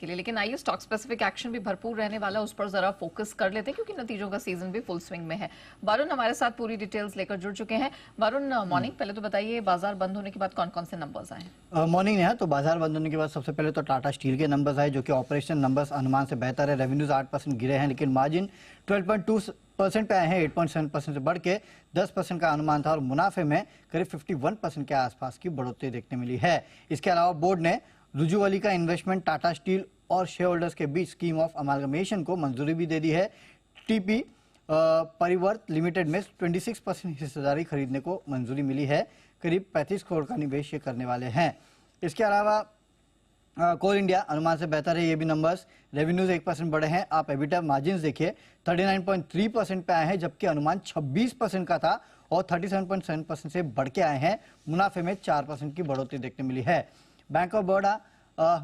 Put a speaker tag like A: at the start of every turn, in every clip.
A: के लिए। लेकिन आइए स्टॉक स्पेसिफिक एक्शन भी भरपूर रहने वाला, उस पर जरा फोकस कर लेते हैं क्योंकि नतीजों का सीजन भी फुल स्विंग में है। वरुण हमारे साथ पूरी डिटेल्स लेकर जुड़ चुके हैं। वरुण, मॉर्निंग, पहले तो बताइए बाजार बंद होने के बाद कौन कौन से नंबर्स आए?
B: मॉर्निंग है तो बाजार बंद होने के बाद सबसे पहले तो टाटा स्टील के नंबर्स आए, जो कि ऑपरेशन नंबर्स अनुमान से बेहतर है। रेवेन्यूज 8% गिरे हैं, लेकिन मार्जिन 12.2% पे आए हैं, 8.7% से बढ़ के 10% का अनुमान था, और मुनाफे में करीब 51% के आसपास की बढ़ोतरी देखने मिली है। इसके अलावा बोर्ड ने रुजुवली का इन्वेस्टमेंट टाटा स्टील और शेयर होल्डर्स के बीच स्कीम ऑफ अमालगमेशन को मंजूरी भी दे दी है। टीपी परिवर्त लिमिटेड में 26% हिस्सेदारी खरीदने को मंजूरी मिली है। करीब 35 करोड़ का निवेश ये करने वाले हैं। इसके अलावा कोल इंडिया अनुमान से बेहतर है, ये भी नंबर्स। रेवेन्यूज 1% बढ़े हैं। आप एबिटा मार्जिन देखिए 39.3% पे आए हैं, जबकि अनुमान 26% का था, और 37.7% से बढ़ के आए हैं। मुनाफे में 4% की बढ़ोतरी देखने मिली है। बैंक ऑफ बड़ौदा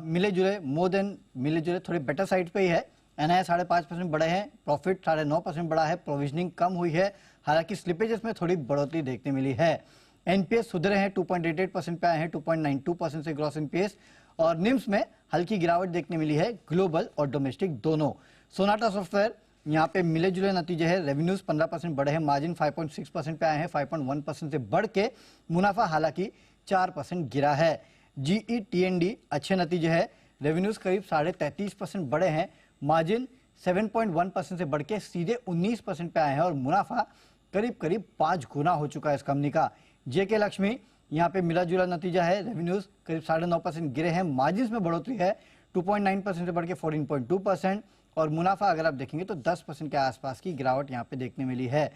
B: मिले जुले थोड़े बेटर साइड पे ही है। एनआई 5.5% बढ़े हैं, प्रॉफिट 9.5% बढ़ा है, प्रोविजनिंग कम हुई है, हालांकि स्लिपेजेस में थोड़ी बढ़ोतरी देखने मिली है। एनपीएस सुधरे हैं, 2.88% पे आए हैं, 2.92% से ग्रॉस एनपीएस, और निम्स में हल्की गिरावट देखने मिली है, ग्लोबल और डोमेस्टिक दोनों। सोनाटा सॉफ्टवेयर यहाँ पे मिले जुले नतीजे हैं। रेवेन्यूज 15% बढ़े हैं, मार्जिन 5.6% पे आए हैं, 5.1% से बढ़ के। मुनाफा हालांकि 4% गिरा है। जीईटीएनडी अच्छे नतीजे हैं, रेवेन्यूज करीब 33.5% बढ़े हैं, मार्जिन 7.1% से बढ़ के सीधे 19% पे आए हैं, और मुनाफा करीब 5 गुना हो चुका है इस कंपनी का। जेके लक्ष्मी यहाँ पे मिला जुला नतीजा है, रेवेन्यूज करीब 9.5% गिरे हैं, मार्जिन में बढ़ोतरी है 2.9% से बढ़ के 14.2%, और मुनाफा अगर आप देखेंगे तो 10% के आसपास की गिरावट यहाँ पे देखने मिली है।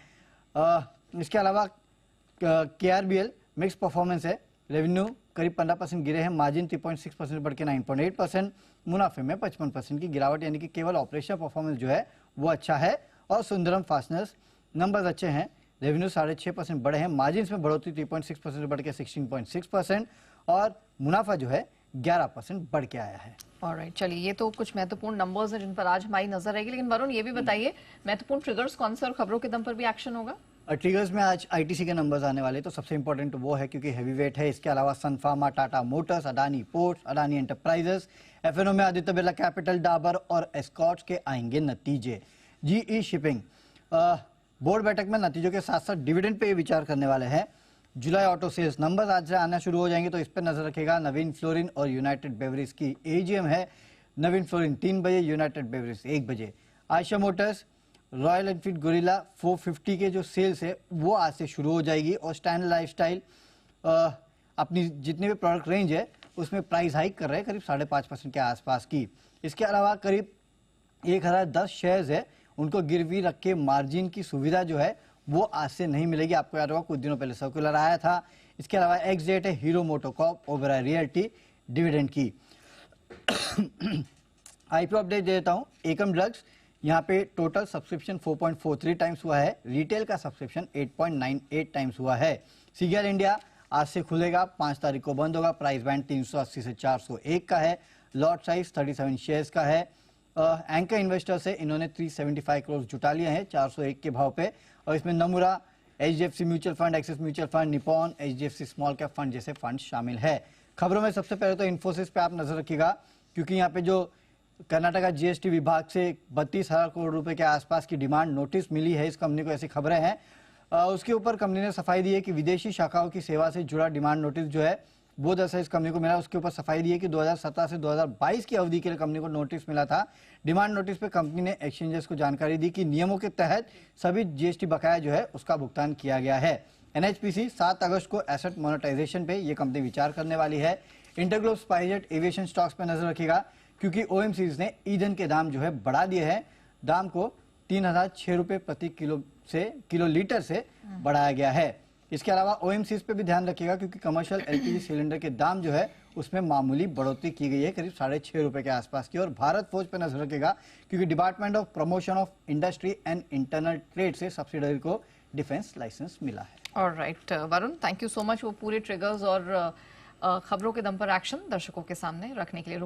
B: इसके अलावा केआरबीएल मिक्स परफॉर्मेंस है, रेवेन्यू करीब 15% गिरे हैं, मार्जिन 3.6% बढ़ के 9.8%, मुनाफे में 55% की गिरावट, यानी कि केवल ऑपरेशनल परफॉर्मेंस जो है वो अच्छा है। और सुंदरम फास्टनर्स नंबर्स अच्छे हैं, रेवेन्यू 6.5% बढ़े हैं, मार्जिन में बढ़ोतरी 3.6% बढ़ के 16.6%, और मुनाफा जो है 11% बढ़ के आया है।
A: ऑलराइट, चलिए ये तो कुछ महत्वपूर्ण नंबर्स हैं जिन पर आज हमारी नजर रहेगी। लेकिन वरुण, ये भी बताइए महत्वपूर्ण ट्रिगर्स कौन से और खबरों के दम पर भी एक्शन होगा?
B: ट्रिगर्स में आज आईटीसी के नंबर्स आने वाले, तो सबसे इंपॉर्टेंट वो है क्योंकि हैवी वेट है। इसके अलावा Sun Pharma, Tata motors, Adani ports, Adani enterprises, F N O में आदित्य बिरला कैपिटल, डाबर और एस्कॉर्ट्स के आएंगे नतीजे। जीई शिपिंग बोर्ड बैठक में नतीजों के साथ साथ डिविडेंड पे विचार करने वाले हैं। जुलाई ऑटो सेल्स नंबर्स आज से आना शुरू हो जाएंगे, तो इस पर नजर रखेगा। नवीन फ्लोरिन और यूनाइटेड बेवरेज की एजीएम है। नवीन फ्लोरिन 3 बजे, यूनाइटेड बेवरेज 1 बजे। Ayesha Motors, royal Enfield gorilla 450 के जो सेल्स है वो आज से शुरू हो जाएगी, और स्टैंड लाइफस्टाइल अपनी जितनी भी प्रोडक्ट रेंज है उसमें प्राइस हाइक कर रहे हैं, करीब 5.5% के आसपास की। इसके अलावा करीब 1010 शेयर्स है, उनको गिरवी रख के मार्जिन की सुविधा जो है वो आज से नहीं मिलेगी। आपको याद होगा कुछ दिनों पहले सर्कुलर आया था। इसके अलावा एक्स डेट है hero MotoCorp, Oberoi realty, dividend की। आईपीओ अपडेट दे देता हूँ। एकम ड्रग्स यहाँ पे टोटल सब्सक्रिप्शन 4.43 टाइम्स हुआ है, रिटेल का सब्सक्रिप्शन 8.98 टाइम्स हुआ है। सीजीएल इंडिया आज से खुलेगा, 5 तारीख को बंद होगा। प्राइस बैंड 380 से 401 का है, लॉट साइज 37 शेयर्स का है। एंकर इन्वेस्टर से इन्होंने 375 करोड़ जुटा लिए हैं 401 के भाव पे, और इसमें नमूरा, HDFC mutual fund, axis mutual fund, Nippon, HDFC small cap fund जैसे फंड शामिल है। खबरों में सबसे पहले तो इन्फोसिस पे आप नजर रखिएगा, क्योंकि यहाँ पे जो कर्नाटका जीएसटी विभाग से 32,000 करोड़ रुपए के आसपास की डिमांड नोटिस मिली है इस कंपनी को, ऐसी खबरें हैं। उसके ऊपर कंपनी ने सफाई दी है कि विदेशी शाखाओं की सेवा से जुड़ा डिमांड नोटिस जो है वो दरअसल इस कंपनी को मिला। उसके ऊपर सफाई दी है कि 2017 से 2022 की अवधि के लिए कंपनी को नोटिस मिला था। डिमांड नोटिस पे कंपनी ने एक्सचेंजेस को जानकारी दी कि नियमों के तहत सभी जीएसटी बकाया जो है उसका भुगतान किया गया है। एनएचपीसी 7 अगस्त को एसेट मोनेटाइजेशन पे ये कंपनी विचार करने वाली है। इंटरग्लोब, स्पाइसजेट, एविएशन स्टॉक्स पे नजर रखिएगा, क्योंकि ओएमसीज ने ईंधन के दाम जो है बढ़ा दिए हैं। दाम को 3006 रुपए प्रति किलोलीटर से बढ़ाया गया है। इसके अलावा ओएमसीज पे भी ध्यान रखिएगा, क्योंकि कमर्शियल एलपीजी सिलेंडर के दाम जो है उसमें मामूली बढ़ोतरी की गई है, करीब 6.5 रुपए के आसपास की। और भारत फौज पे नजर रखिएगा, क्योंकि department of promotion of industry and internal trade से सब्सिडरी को डिफेंस लाइसेंस मिला है।
A: Alright Varun, thank you so much वो पूरे ट्रिगर्स और खबरों के दम पर एक्शन दर्शकों के सामने रखने के लिए।